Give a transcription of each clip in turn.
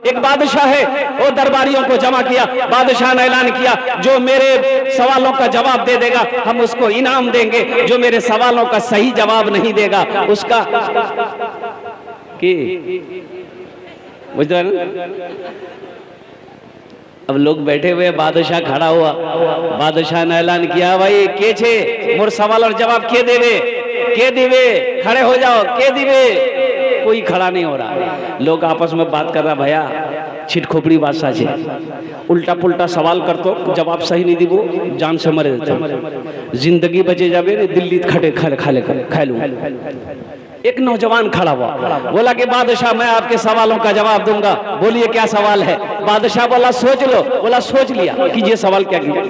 एक बादशाह है, वो दरबारियों को जमा किया। बादशाह ने ऐलान किया, जो मेरे सवालों का जवाब दे देगा हम उसको इनाम देंगे, जो मेरे सवालों का सही जवाब नहीं देगा उसका की बुझल। अब लोग बैठे हुए, बादशाह खड़ा हुआ। बादशाह ने ऐलान किया, भाई के छे मोर सवाल और जवाब के देवे, के दिवे, खड़े हो जाओ, के दिवे। कोई खड़ा नहीं हो रहा। लोग आपस में बात कर रहा, भैया छिट खोपड़ी बादशाह छे, उल्टा पुल्टा सवाल कर तो जवाब सही नहीं दीबो जान से मरे देते, जिंदगी बचे जावे दिल्ली खड़े खा लूं। एक नौजवान खड़ा हुआ, बोला कि बादशाह मैं आपके सवालों का जवाब दूंगा, बोलिए क्या सवाल है। बादशाह बोला सोच लो। बोला सोच लिया, कीजिए सवाल क्या कीजिए,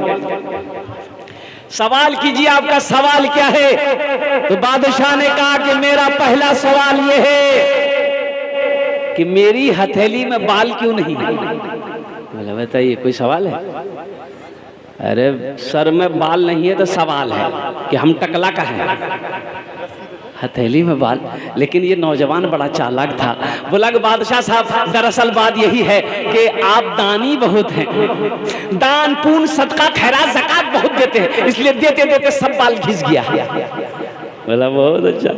सवाल कीजिए आपका सवाल क्या है। तो बादशाह ने कहा कि मेरा पहला सवाल यह है कि मेरी हथेली में बाल क्यों नहीं है। बोला बताइए कोई सवाल है। अरे सर में बाल नहीं है तो सवाल है कि हम टकला का है, हथेली में बाल। लेकिन ये नौजवान बड़ा चालाक था, बोला कि बादशाह साहब दरअसल बात यही है कि आप दानी बहुत हैं, दान पुण्य सदका खैरात ज़कात बहुत देते हैं, इसलिए देते देते सब बाल घिस गया। बोला बहुत अच्छा,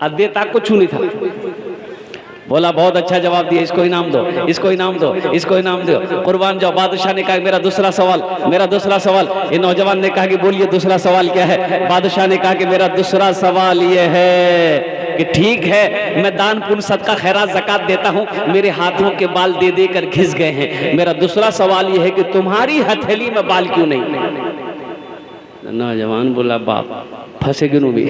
अब देता कुछ नहीं था। बोला बहुत अच्छा जवाब दिया, इसको इनाम दो, इसको इनाम दो, इसको इनाम दो, कुर्बान जाओ। बादशाह ने कहा मेरा दूसरा सवाल, मेरा दूसरा सवाल। ये नौजवान ने कहा कि बोलिए दूसरा सवाल क्या है। बादशाह ने कहा कि मेरा दूसरा सवाल ये है कि ठीक है मैं दान पुण्य सदका खैरात ज़कात देता हूँ, मेरे हाथों के बाल दे दे कर घिस गए हैं, मेरा दूसरा सवाल ये है कि तुम्हारी हथेली में बाल क्यों नहीं। नौजवान बोला बाप फंसे गिनू भी।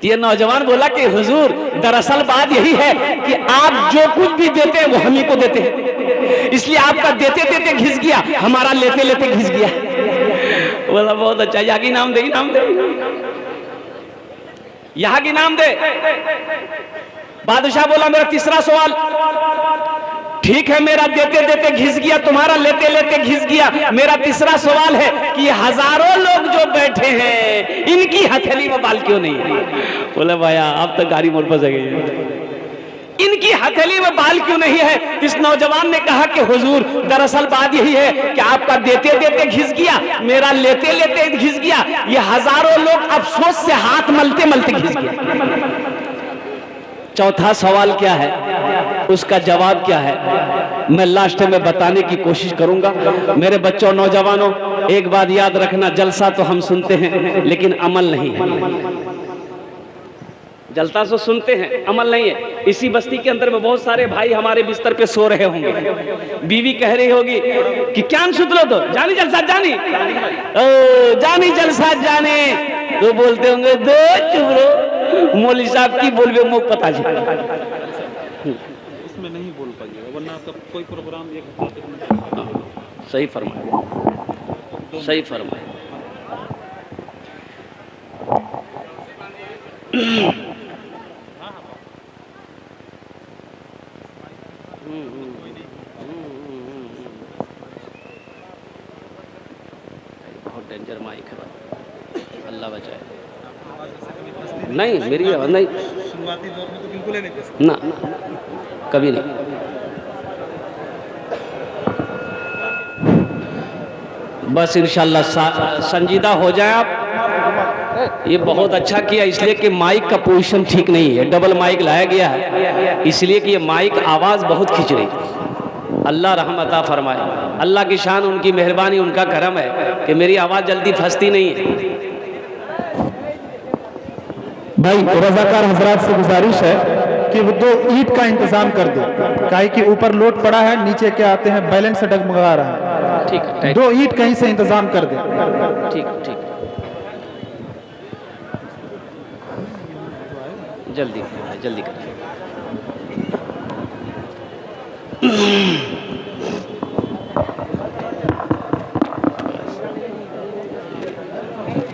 ये नौजवान बोला कि हुजूर दरअसल बात यही है कि आप जो कुछ भी देते हैं वो हम ही को देते हैं, इसलिए आपका देते देते घिस गया, हमारा लेते लेते घिस गया। बोला बहुत अच्छा, यहाँ की नाम दे, इनाम दे, यहाँ की नाम दे। बादशाह बोला मेरा तीसरा सवाल, ठीक है मेरा देते देते घिस गया, तुम्हारा लेते लेते घिस गया, मेरा तीसरा सवाल है कि हजारों लोग जो बैठे हैं इनकी हथेली में बाल क्यों नहीं है। बोले भैया आप तो गाड़ी मोड़ पर गई, इनकी हथेली में बाल क्यों नहीं है। इस नौजवान ने कहा कि हुजूर दरअसल बात यही है कि आपका देते देते घिस गया, मेरा लेते लेते घिस गया, ये हजारों लोग अफसोस से हाथ मलते मलते घिस गया। चौथा सवाल क्या है, उसका जवाब क्या है, मैं लास्ट में बताने की कोशिश करूंगा। मेरे बच्चों नौजवानों एक बात याद रखना, जलसा तो हम सुनते हैं लेकिन अमल नहीं है। जलसा तो सुनते हैं अमल नहीं है। इसी बस्ती के अंदर में बहुत सारे भाई हमारे बिस्तर पे सो रहे होंगे, बीवी कह रही होगी कि क्या सुतलो तो जानी जलसा जानी, ओ जानी जलसा जाने, तो बोलते होंगे दो चुप रहो, मौलवी साहब की बोलबे मुख पता चले, इसमें नहीं बोल पाइएगा वरना आपका कोई प्रोग्राम सही फरमाया, सही फरमाया। बहुत डेंजर माइक है, अल्लाह बचाए। नहीं मेरी आवाज नहीं, शुरुआती दौर में तो बिल्कुल ही नहीं ना कभी नहीं। बस इंशाल्लाह संजीदा हो जाए आप। ये बहुत अच्छा किया इसलिए कि माइक का पोजीशन ठीक नहीं है, डबल माइक लाया गया है इसलिए कि ये माइक आवाज़ बहुत खींच रही। अल्लाह रहमत अता फरमाए, अल्लाह की शान, उनकी मेहरबानी, उनका करम है कि मेरी आवाज़ जल्दी फंसती नहीं है। भाई रजाकार हजरात से गुजारिश है कि वो 2 ईंट का इंतजाम कर दो, काहे कि ऊपर लोड पड़ा है, नीचे क्या आते हैं बैलेंस से डगमगा रहा है। ठीक है, 2 ईंट कहीं से इंतजाम कर दे। ठीक ठीक, जल्दी जल्दी करिए।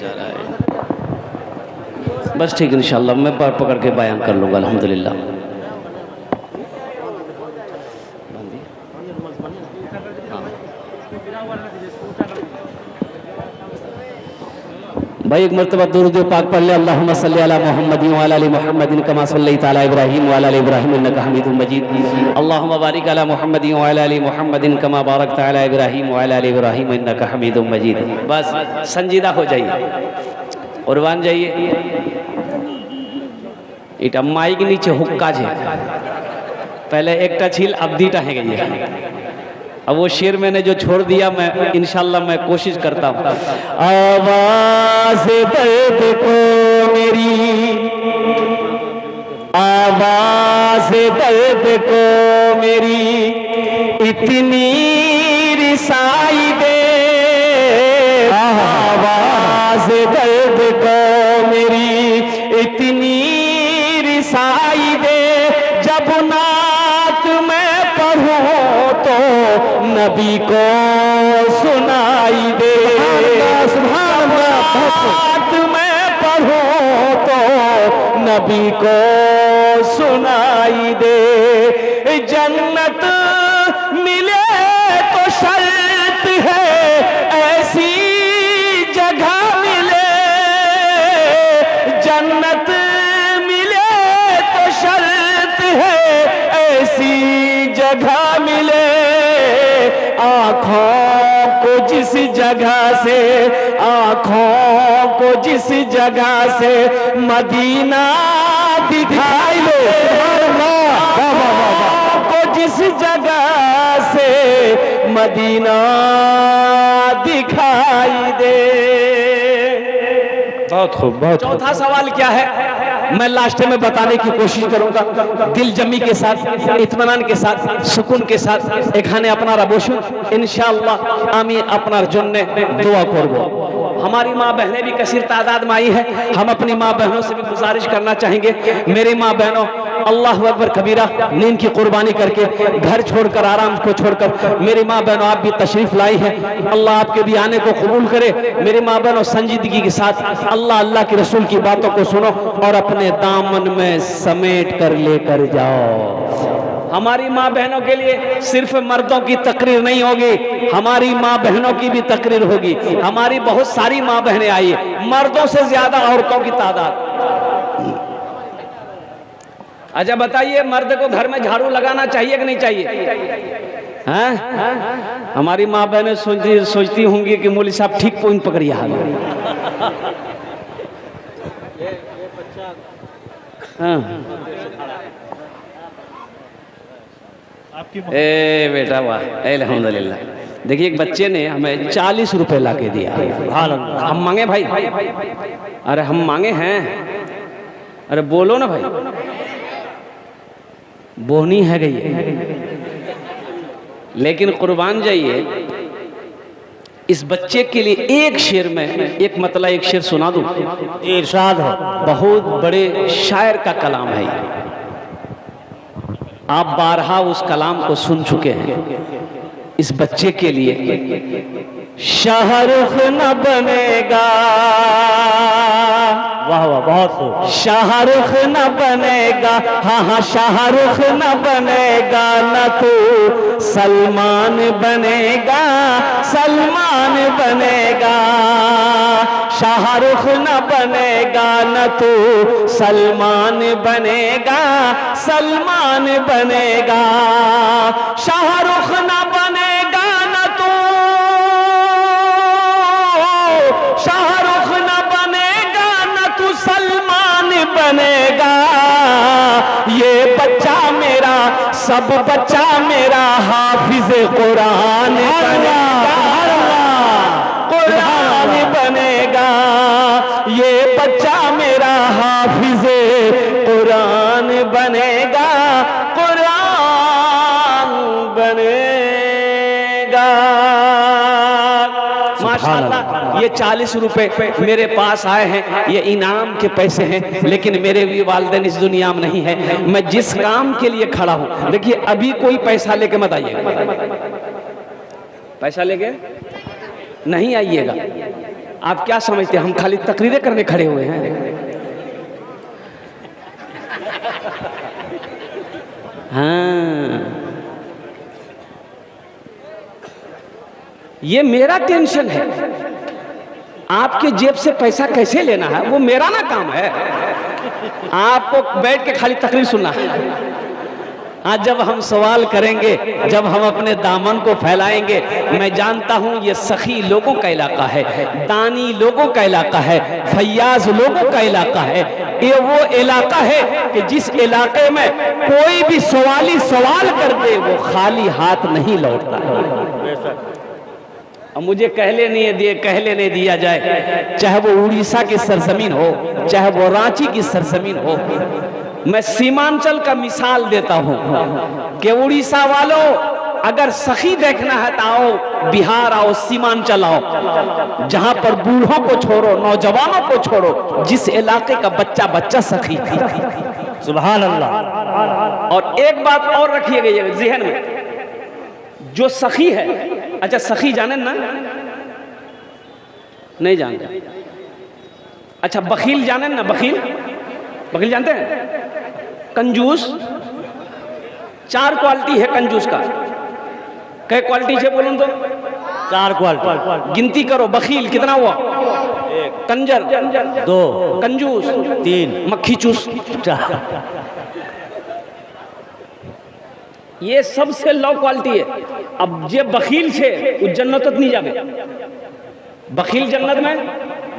जा रहा है बस ठीक, इंशाल्लाह मैं पकड़ के बयान कर लूँगा अल्हम्दुलिल्लाह। भाई एक मरतबा दुरूद पाक पढ़ ले। अल्लाहुम्मा सल्ली अला मुहम्मद व अला आलि मुहम्मद कमा सल्लैता अला इब्राहीम व अला आलि इब्राहीम इन्नका हमीदुम मजीद। अल्लाहुम्मा बारिक अला मुहम्मद व अला आलि मुहम्मद कमा बारकता अला इब्राहीम व अला आलि इब्राहीम इन्नका हमीदुम मजीद। बस संजीदा हो जाइए, कुर्बान जाइए। इटा माई के नीचे हुक्का छे, पहले एक टा छील अब दीटा है गई। अब वो शेर मैंने जो छोड़ दिया, मैं इंशाल्लाह मैं कोशिश करता हूँ। आवाज़ दर्द को मेरी, आवाज़ दर्द को मेरी इतनी रिसाई दे, आवाज़ दर्द को मेरी इतनी रिसाई दे। जब नात मैं पढ़ूं तो नबी को सुनाई दे, नात मैं पढ़ूं तो नबी को सुनाई दे। जन्नत मिले तो शर्त है ऐसी जगह मिले, जन्नत मिले तो शर्त है ऐसी जगह मिले। आँखों को जिस जगह से, आँखों को जिस जगह से मदीना दिखाई दे, आँखों को जिस जगह से मदीना दिखाई दे। बहुत खूब, बहुत खूब। चौथा सवाल क्या है, मैं लास्ट में बताने की कोशिश करूंगा, दिल जमी के साथ, इत्मीनान के साथ, सुकून के साथ। एखाने अपनारा बसुन इंशाअल्लाह आमी अपनार जन्ने दुआ करब। हमारी माँ बहनें भी कसीर तादाद में आई है। हम अपनी माँ बहनों से भी गुजारिश करना चाहेंगे, मेरी माँ बहनों अल्लाह अकबर कबीरा, नींद की कुर्बानी करके, घर छोड़कर, आराम को छोड़कर, मेरी माँ बहनों आप भी तशरीफ लाई हैं। अल्लाह आपके भी आने को कबूल करे। मेरी माँ बहनों संजीदगी के साथ अल्लाह के रसूल की बातों को सुनो और अपने दामन में समेट कर लेकर जाओ। हमारी माँ बहनों के लिए सिर्फ मर्दों की तकरीर नहीं होगी, हमारी माँ बहनों की भी तकरीर होगी। हमारी बहुत सारी माँ बहनें आई है, मर्दों से ज्यादा औरतों की तादाद। अच्छा बताइए, मर्द को घर में झाड़ू लगाना चाहिए कि नहीं चाहिए? हाँ? हमारी माँ बहनें सोचती होंगी कि मौलवी साहब ठीक पॉइंट पकड़िए। हाँ ए बेटा वाह, अल्हम्दुलिल्लाह। देखिए एक बच्चे ने हमें 40 रुपए ला के दिया। हम मांगे भाई? अरे हम मांगे हैं? अरे बोलो ना भाई, बोहनी है गई। लेकिन कुर्बान जाइए, इस बच्चे के लिए एक शेर में एक मतलब एक शेर सुना दूं। इरशाद है, बहुत बड़े शायर का कलाम है। आप बारहा उस कलाम को सुन चुके हैं। इस बच्चे के लिए शाहरुख न बनेगा, वाह वाह बहुत खूब, शाहरुख न बनेगा, हाँ हाँ शाहरुख न बनेगा, न तो सलमान बनेगा, सलमान बनेगा। शाहरुख न बनेगा, न तो सलमान बनेगा, सलमान बनेगा। शाहरुख न बनेगा, न तो शाहरुख न बनेगा, न तो सलमान बनेगा। ये बच्चा मेरा, सब बच्चा मेरा हाफिज कुरान बनेगा, कुरान बनेगा। ये बच्चा मेरा हाफिज कुरान बनेगा, कुरान बनेगा। माशाअल्लाह, ये 40 रुपए मेरे पास आए हैं, ये इनाम के पैसे हैं, लेकिन मेरे भी वालिदैन इस दुनिया में नहीं है। मैं जिस काम के लिए खड़ा हूं, देखिए अभी कोई पैसा लेके मत आइएगा, पैसा लेके नहीं आइएगा। आप क्या समझते हैं हम खाली तकरीरें करने खड़े हुए हैं? हाँ, ये मेरा टेंशन है। आपके जेब से पैसा कैसे लेना है वो मेरा ना काम है, आपको बैठ के खाली तकरीर सुनना है। आज जब हम सवाल करेंगे, जब हम अपने दामन को फैलाएंगे, मैं जानता हूं ये सखी लोगों का इलाका है, दानी लोगों का इलाका है, फैयाज लोगों का इलाका है। ये वो इलाका है कि जिस इलाके में कोई भी सवाली सवाल कर दे वो खाली हाथ नहीं लौटता है। अब मुझे कहले नहीं दिया जाए, चाहे वो उड़ीसा की सरजमीन हो, चाहे वो रांची की सरजमीन हो। मैं सीमांचल का मिसाल देता हूं कि उड़ीसा वालों अगर सखी देखना है तो आओ बिहार, आओ सीमांचल आओ, जहां पर बूढ़ों को छोड़ो, नौजवानों को छोड़ो, जिस इलाके का बच्चा बच्चा सखी। सुभान अल्लाह। और एक बात और रखिएगा ज़हन में, जो सखी है, अच्छा सखी जाने ना, नहीं जानते? अच्छा बखील जाने ना, बखील जानते हैं? कंजूस, 4 क्वालिटी है कंजूस का। कई क्वालिटी है बोलूं तो? 4 क्वालिटी। गिनती करो, बखील कितना हुआ? 1, कंजर 2, कंजूस 3, मक्खी चूस 4। ये सबसे लो क्वालिटी है। अब जे बखील छे वो जन्नत नहीं जावे। बखील जन्नत में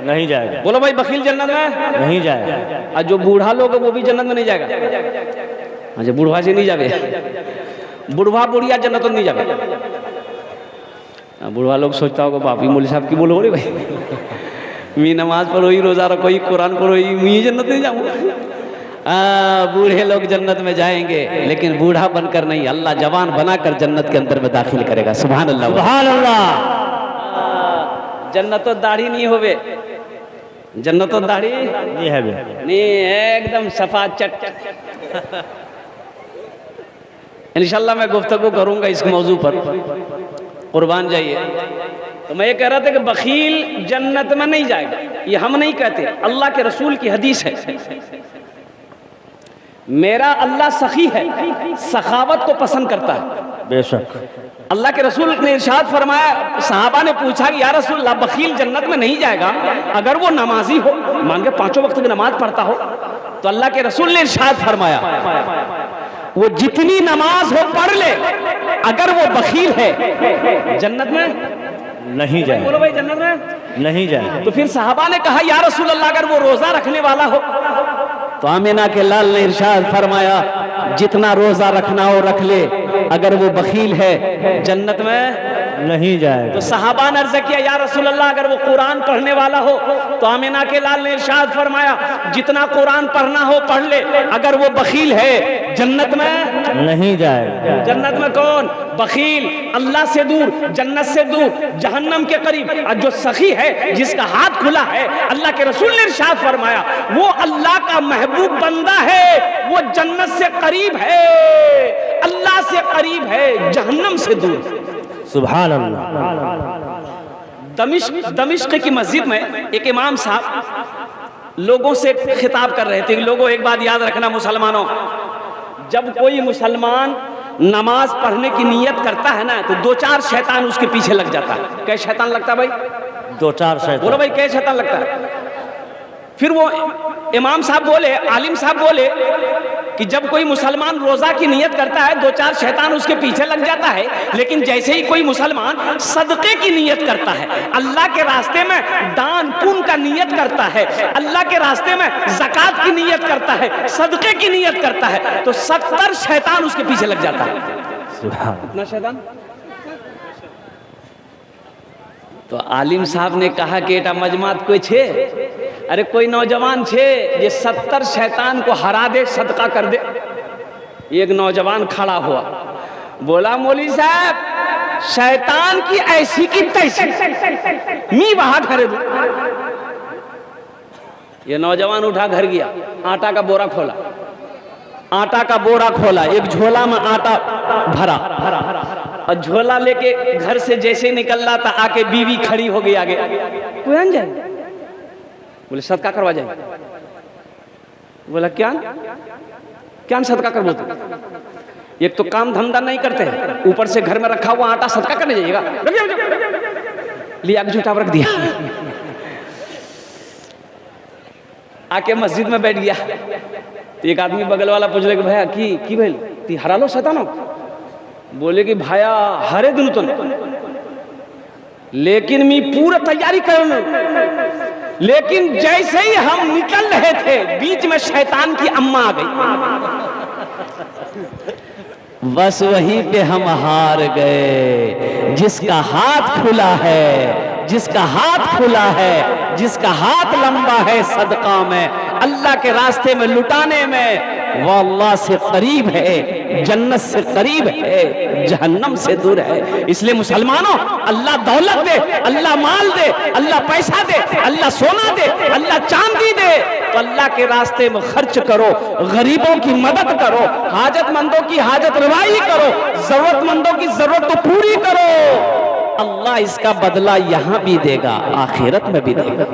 नहीं जाएगा। बोलो भाई, बखील जन्नत में नहीं जाएगा। और जो बूढ़ा लोग है वो भी जन्नत में नहीं जाएगा। अच्छा बूढ़ा से नहीं जावे, बुढ़वा बुढ़िया जन्नत नहीं जावे। बुढ़वा लोग सोचता होगा बाप मौलवी साहब की बोलो रे भाई, मी नमाज पढ़ो ही, रोजा रखो ही, कुरान पढ़ो ही, मी जन्नत नहीं जाऊंगा। बूढ़े लोग जन्नत में जाएंगे, लेकिन बूढ़ा बनकर नहीं, अल्लाह जवान बनाकर जन्नत के अंदर में दाखिल करेगा। सुभान अल्लाह, सुभान अल्लाह। जन्नत तो दाढ़ी नहीं होवे, जन्नत तो दाढ़ी नहीं है बे। नहीं, एकदम सफा चट। इंशाल्लाह मैं गुफ्तगू करूंगा इस मौजू पर, कुर्बान जाइए। तो मैं ये कह रहा था कि बखील जन्नत में नहीं जाएगा, ये हम नहीं कहते, अल्लाह के रसूल की हदीस है। मेरा अल्लाह सखी है, सखावत को पसंद करता है। बेशक अल्लाह के रसूल ने इरशाद फरमाया, सहाबा ने पूछा कि या रसूल अल्लाह बखील जन्नत में नहीं जाएगा अगर वो नमाजी हो, मान के 5 वक्त की नमाज पढ़ता हो? तो अल्लाह के रसूल ने इरशाद फरमाया, वो जितनी नमाज हो पढ़ ले, अगर वो बखील है जन्नत में नहीं जाएगा। बोलो भाई, जन्नत में नहीं जाएगा। तो फिर सहाबा ने कहा या रसूल अल्लाह अगर वो रोजा रखने वाला हो? तो आमिना के लाल ने इरशाद फरमाया, जितना रोजा रखना हो रख ले, अगर वो बखील है जन्नत में नहीं जाएगा। तो सहाबा ने अर्ज किया या रसूल अल्लाह अगर वो कुरान पढ़ने वाला हो? तो आमिना के लाल ने इरशाद फरमाया, जितना कुरान पढ़ना हो पढ़ ले, अगर वो बखील है जन्नत में नहीं जाएगा। जन्नत में कौन? बखील, अल्लाह से दूर, जन्नत से दूर, जहन्नम के करीब। और जो सखी है, जिसका हाथ खुला है, अल्लाह के रसूल ने इरशाद फरमाया, वो अल्लाह का महबूब बंदा है, वो जन्नत से करीब है, अल्लाह से करीब है, जहन्नम से दूर। सुभान अल्लाह। दमिश्क की मस्जिद में एक इमाम साहब लोगों से खिताब कर रहे थे कि लोगों एक बात याद रखना मुसलमानों, जब कोई मुसलमान नमाज पढ़ने की नियत करता है ना, तो 2-4 शैतान उसके पीछे लग जाता है। कै शैतान लगता है भाई? 2-4 शैतान। बोलो भाई, कै शैतान लगता है? फिर वो इमाम साहब बोले, आलिम साहब बोले कि जब कोई मुसलमान रोजा की नियत करता है 2-4 शैतान उसके पीछे लग जाता है, लेकिन जैसे ही कोई मुसलमान सदके की नियत करता है, अल्लाह के रास्ते में दान पुण्य का नियत करता है, अल्लाह के रास्ते में ज़कात की नियत करता है, सदके की नियत करता है, तो 70 शैतान उसके पीछे लग जाता है। कितना शैतान? तो आलिम साहब ने कहा कि एटा मजमात कोई छे, अरे कोई नौजवान छे जे 70 शैतान को हरा दे, सदका कर दे। एक नौजवान खड़ा हुआ, बोला मौलवी साहब शैतान की ऐसी की तैसी, मी वहां घर दू। ये नौजवान उठा घर गया, आटा का बोरा खोला, आटा का बोरा खोला, एक झोला में आटा भरा, और झोला लेके घर से जैसे निकल रहा था, आके बीवी खड़ी हो गई आगे, कोई जाए? बोले सदका करवा जाए। बोला क्या क्या सदका करवा? एक तो काम धंधा नहीं करते हैं, ऊपर से घर में रखा हुआ आटा सदका करने जाइएगा। लिया झूठा रख दिया। आके मस्जिद में बैठ गया। तो एक आदमी बगल वाला पूछ रहे कि भैया की भेल ती हरालो शैतानो? बोले कि भाया हरे दिन तो लेकिन मैं पूरा तैयारी कर लूं, लेकिन जैसे ही हम निकल रहे थे बीच में शैतान की अम्मा आ गई। बस वहीं पे हम हार गए। जिसका हाथ खुला है, जिसका हाथ खुला है, जिसका हाथ लंबा है सदका में, अल्लाह के रास्ते में लुटाने में, वो अल्लाह से करीब है, जन्नत से करीब है, जहन्नम से दूर है। इसलिए मुसलमानों, अल्लाह दौलत दे, अल्लाह माल दे, अल्लाह पैसा दे, अल्लाह सोना दे, अल्लाह चांदी दे, तो अल्लाह के रास्ते में खर्च करो, गरीबों की मदद करो, हाजतमंदों की हाजत रवाई करो, जरूरतमंदों की जरूरत तो पूरी करो। अल्लाह इसका बदला यहां भी देगा, आखिरत में भी देगा।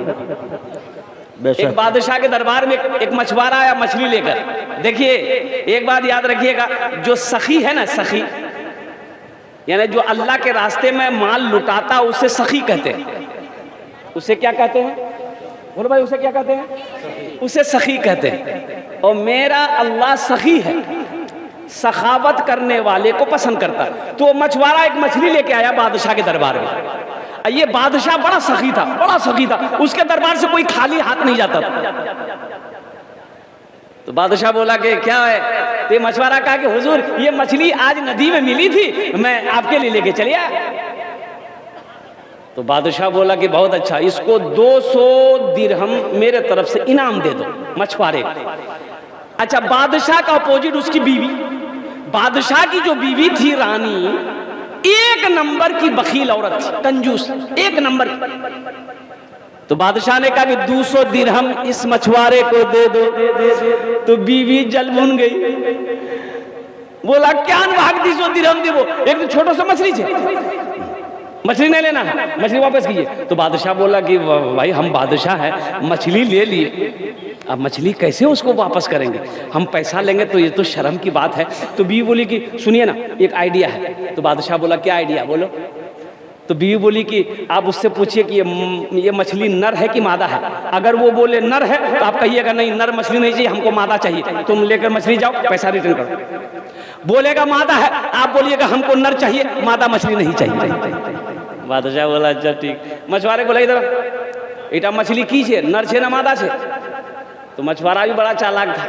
एक बादशाह के दरबार में एक मछुआरा आया मछली लेकर। देखिए एक बात याद रखिएगा, जो सखी है ना, सखी यानी जो अल्लाह के रास्ते में माल लुटाता उसे सखी कहते हैं। उसे क्या कहते हैं? बोलो भाई, उसे क्या कहते हैं? उसे सखी कहते हैं। और मेरा अल्लाह सखी है, सखावत करने वाले को पसंद करता। तो मछुआरा एक मछली लेके आया बादशाह के दरबार में। ये बादशाह बड़ा सखी था, बड़ा सखी था, उसके दरबार से कोई खाली हाथ नहीं जाता था। तो बादशाह बोला कि क्या है? तो ये मछुआरा कहा कि हुजूर ये मछली आज नदी में मिली थी, मैं आपके लिए लेके चलिए। तो बादशाह बोला कि बहुत अच्छा, इसको 200 दिरहम मेरे तरफ से इनाम दे दो मछुआरे। अच्छा, बादशाह का अपोजिट उसकी बीवी, बादशाह की जो बीवी थी रानी, एक नंबर की बखील औरत थी, कंजूस, एक नंबर की। तो बादशाह ने कहा कि 200 दिरहम इस मछुआरे को दे दो। तो बीवी जल भुन गई, बोला क्या भाग 200 दिरहम देवो, एक तो छोटो सा मछली छे, मछली नहीं लेना, मछली वापस कीजिए। तो बादशाह बोला कि भाई हम बादशाह हैं, मछली ले लिए, अब मछली कैसे उसको वापस करेंगे, हम पैसा लेंगे तो ये तो शर्म की बात है। तो बीवी बोली कि सुनिए ना, एक आइडिया है। तो बादशाह बोला क्या आइडिया, बोलो। तो बीवी बोली कि आप उससे पूछिए कि ये मछली नर है कि मादा है। अगर वो बोले नर है तो आप कहिएगा नहीं, नर मछली नहीं चाहिए, हमको मादा चाहिए, तुम लेकर मछली जाओ, पैसा रिटर्न करो। बोलेगा मादा है, आप बोलिएगा हमको नर चाहिए, मादा मछली नहीं चाहिए। बादशाह बोला अच्छा ठीक। मछुआरे बोला इधर इटा मछली की छे, नर छे ना मादा छे? तो मछुआरा भी बड़ा चालाक था,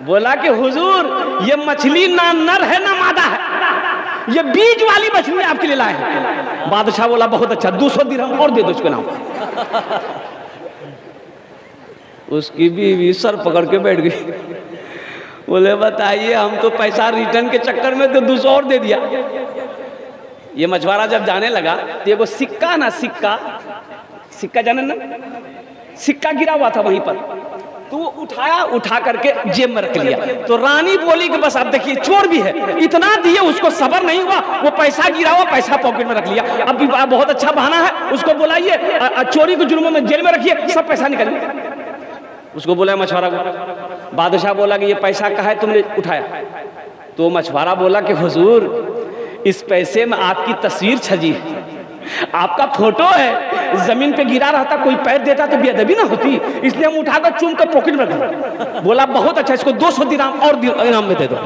बोला कि हुजूर ये मछली ना नर है ना मादा है, ये बीज वाली मछली आपके लिए लाए हैं। बादशाह बोला बहुत अच्छा, 200 दिरहम और दे दो उसको नाम। उसकी बीवी सर पकड़ के बैठ गई, बोले बताइए हम तो पैसा रिटर्न के चक्कर में तो 200 और दे दिया। ये मछुआरा जब जाने लगा तो ये सिक्का ना, सिक्का जाने ना, सिक्का गिरा हुआ था वहीं पर, तो वो उठाया, उठा करके जेब में रख लिया। तो रानी बोली कि बस अब देखिए चोर भी है, इतना दिए उसको सबर नहीं हुआ, वो पैसा गिरा हुआ, पैसा पॉकेट में रख लिया। अब भी बहुत अच्छा बहाना है, उसको बुलाइए, चोरी को जुर्म में जेल में रखिए, सब पैसा निकल। उसको बोला मछुआरा को। बादशाह बोला कि ये पैसा कहाँ है तुमने उठाया? तो मछुआरा बोला कि हुजूर इस पैसे में आपकी तस्वीर छजी है, आपका फोटो है, जमीन पे गिरा रहता कोई पैर देता तो बेअदबी ना होती, इसलिए हम उठाकर चूम कर पॉकेट में रखा। बोला बहुत अच्छा, इसको 200 दिरहम और इनाम में दे दो।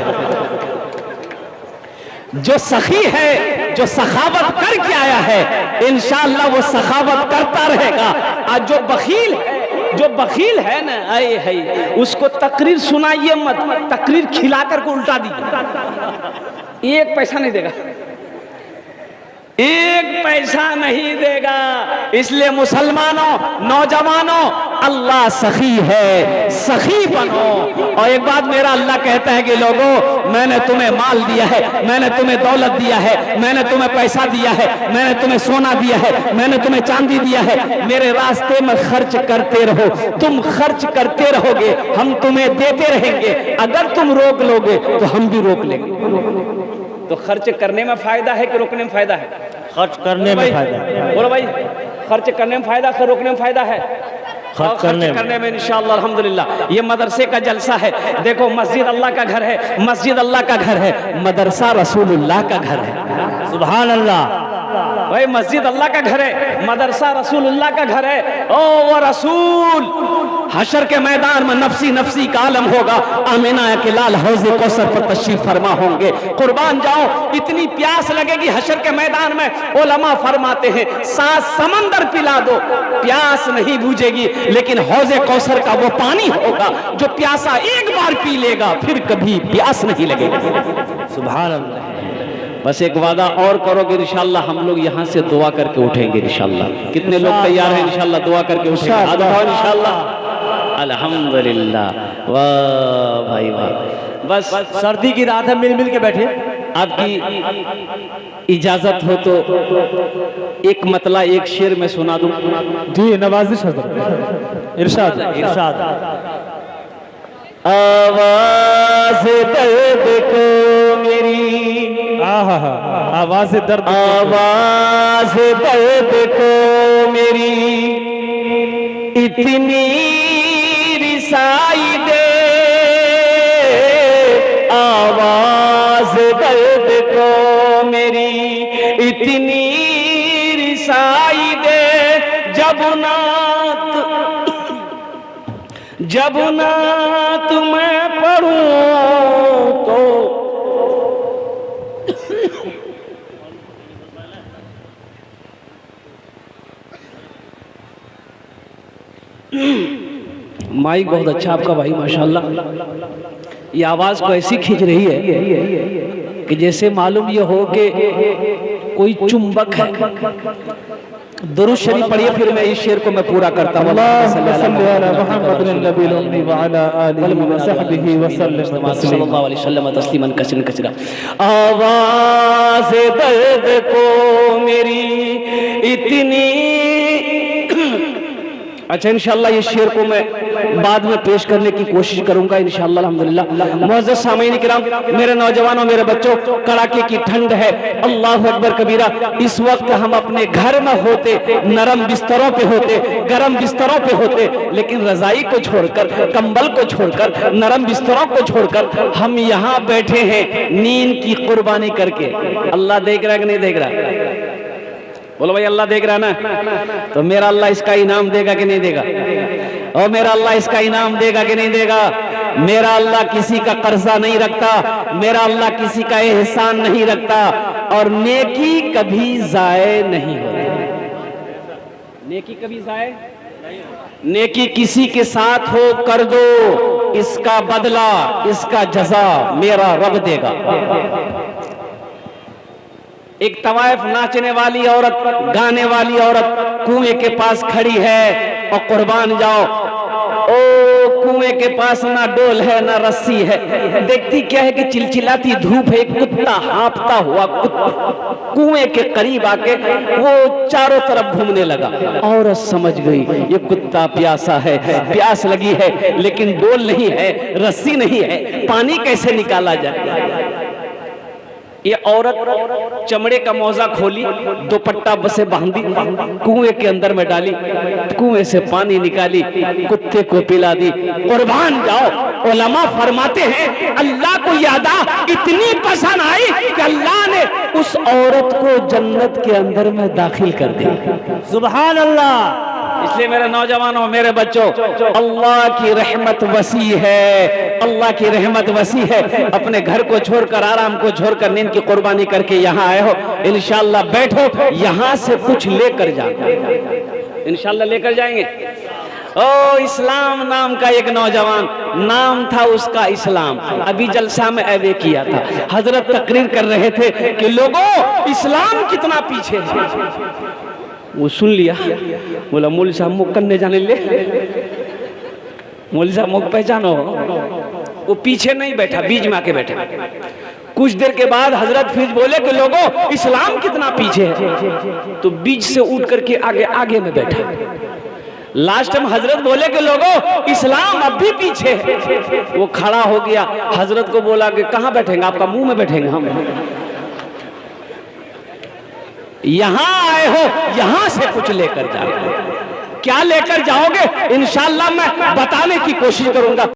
जो सखी है, जो सखावत करके आया है, इंशाअल्लाह वो सखावत करता रहेगा। और जो बखील है, जो बखील है ना, आए है उसको तकरीर सुनाइए मत, तकरीर खिलाकर को उल्टा दीजिए, एक पैसा नहीं देगा, एक पैसा नहीं देगा। इसलिए मुसलमानों, नौजवानों, अल्लाह सखी है, सखी बनो। और एक बात मेरा अल्लाह कहता है कि लोगों मैंने तुम्हें माल दिया है, मैंने तुम्हें दौलत दिया है, मैंने तुम्हें पैसा दिया है, मैंने तुम्हें सोना दिया है, मैंने तुम्हें चांदी दिया है, मेरे रास्ते में खर्च करते रहो। तुम खर्च करते रहोगे, हम तुम्हें देते रहेंगे। अगर तुम रोक लोगे तो हम भी रोक लेंगे। तो खर्च करने में फायदा है कि रोकने में फायदा है? खर्च करने में फायदा है। बोलो भाई, खर्च करने में फायदा है, रोकने में फायदा है? खर्च करने में इंशाअल्लाह अल्हम्दुलिल्लाह। ये मदरसे का जलसा है, देखो मस्जिद अल्लाह का घर है, मस्जिद अल्लाह का घर है, मदरसा रसूलुल्लाह का घर है। सुभान अल्लाह। भाई मस्जिद अल्लाह का घर है, मदरसा रसूलुल्लाह का घर है। ओ वो रसूल, हशर के मैदान में नफसी नफसी का आलम होगा, आमिना के लाल हौज़े कौसर पर तशरीफ फरमा होंगे। कुर्बान जाओ, इतनी प्यास लगेगी हशर के मैदान में, उलमा फरमाते हैं 7 समंदर पिला दो, प्यास नहीं बुझेगी, लेकिन हौज़े कौसर का वो पानी होगा जो प्यासा एक बार पी लेगा फिर कभी प्यास नहीं लगेगी। सुभान अल्लाह। बस एक वादा और करोगे इंशाअल्लाह, हम लोग यहाँ से दुआ करके उठेंगे इंशाअल्लाह। कितने लोग तैयार हैं इंशाअल्लाह दुआ करके उठेंगे? हाथ उठाओ इंशाअल्लाह। अल्हम्दुलिल्लाह, वाह भाई वाह। बस सर्दी की रात है, मिल मिल के बैठे। आपकी इजाजत हो तो एक मतला एक शेर में सुना दूं। जी नवाजिश हजरत, इरशाद। इरशाद। आवाज़ दर्द को मेरी, आवाज दर्द, आवाज़ दर्द को मेरी इतनी रिसाई दे, आवाज़ दर्द को मेरी इतनी रिसाई दे, जब नात मैं पढ़ूं तो माइक बहुत अच्छा आपका भाई माशाल्लाह। ये आवाज को ऐसी खींच रही है कि जैसे मालूम ये हो कि कोई चुंबक है। दुरूद शरीफ पढ़िए, फिर मैं इस शेर को मैं पूरा करता हूँ। आवाज़ दर्द को मेरी इतनी, अच्छा इंशाअल्लाह ये शेर को मैं बाद में पेश करने की कोशिश करूंगा इंशाअल्लाह। अल्हम्दुलिल्लाह। मुअज़्ज़ज़ सामीन किराम, मेरे नौजवानों, मेरे बच्चों, कड़ाके की ठंड है, अल्लाह अकबर कबीरा। इस वक्त हम अपने घर में होते, नरम बिस्तरों पे होते, गरम बिस्तरों पे होते, लेकिन रजाई को छोड़कर, कंबल को छोड़कर, नरम बिस्तरों को छोड़कर हम यहाँ बैठे हैं नींद की कुर्बानी करके। अल्लाह देख रहा है कि नहीं देख रहा? बोलो भाई, अल्लाह देख रहा है ना? तो मेरा अल्लाह इसका इनाम देगा कि नहीं देगा? और मेरा अल्लाह इसका इनाम देगा कि नहीं देगा? मेरा अल्लाह किसी का कर्जा नहीं रखता, मेरा अल्लाह किसी का एहसान नहीं रखता, और नेकी कभी जाए नहीं होती। नेकी कभी जाए, नेकी किसी के साथ हो कर दो, इसका बदला, इसका जजा मेरा रब देगा। एक तवाइफ नाचने वाली औरत, गाने वाली औरत कुएं के पास खड़ी है, और कुर्बान जाओ, ओ कुएं के पास ना डोल है ना रस्सी है, देखती क्या है कि चिलचिलाती धूप है, कुत्ता हाँफता हुआ कुएं के करीब आके वो चारों तरफ घूमने लगा। औरत समझ गई ये कुत्ता प्यासा है, प्यास लगी है, लेकिन डोल नहीं है, रस्सी नहीं है, पानी कैसे निकाला जाए? ये औरत चमड़े का मौजा खोली, दुपट्टा बसे बांधी, कुएं के अंदर में डाली, कुएं से पानी निकाली, कुत्ते को पिला दी। कुर्बान जाओ, उलमा फरमाते हैं अल्लाह को यादा इतनी पसंद आई कि अल्लाह ने उस औरत को जन्नत के अंदर में दाखिल कर दिया। सुभान अल्लाह। इसलिए मेरे नौजवानों, मेरे बच्चों, अल्लाह की रहमत वसी है, अल्लाह की रहमत वसी है। अपने घर को छोड़कर, आराम को छोड़कर, नींद की कुर्बानी करके यहाँ आए हो, इंशाअल्लाह बैठो, यहाँ से कुछ लेकर जाओ, इंशाअल्लाह लेकर जाएंगे। ओ इस्लाम नाम का एक नौजवान, नाम था उसका इस्लाम, अभी जलसा में ऐवे किया था, हजरत तकरीर कर रहे थे कि लोगों इस्लाम कितना पीछे है। वो सुन लिया, बोला मौलवी साहब मुख करने जाने ले, मौलवी साहब मुख पहचानो। वो पीछे नहीं बैठा, बीच में आके बैठा। कुछ देर के बाद हजरत फिर बोले कि लोगों इस्लाम कितना पीछे है, तो बीच से उठ करके आगे आगे में बैठा। लास्ट में हजरत बोले कि लोगों इस्लाम अब भी पीछे है। वो खड़ा हो गया, हजरत को बोला कि कहाँ बैठेंगे? आपका मुंह में बैठेंगे हम। यहां आए हो, यहां से कुछ लेकर जाओ। क्या लेकर जाओगे इंशाअल्लाह मैं बताने की कोशिश करूंगा।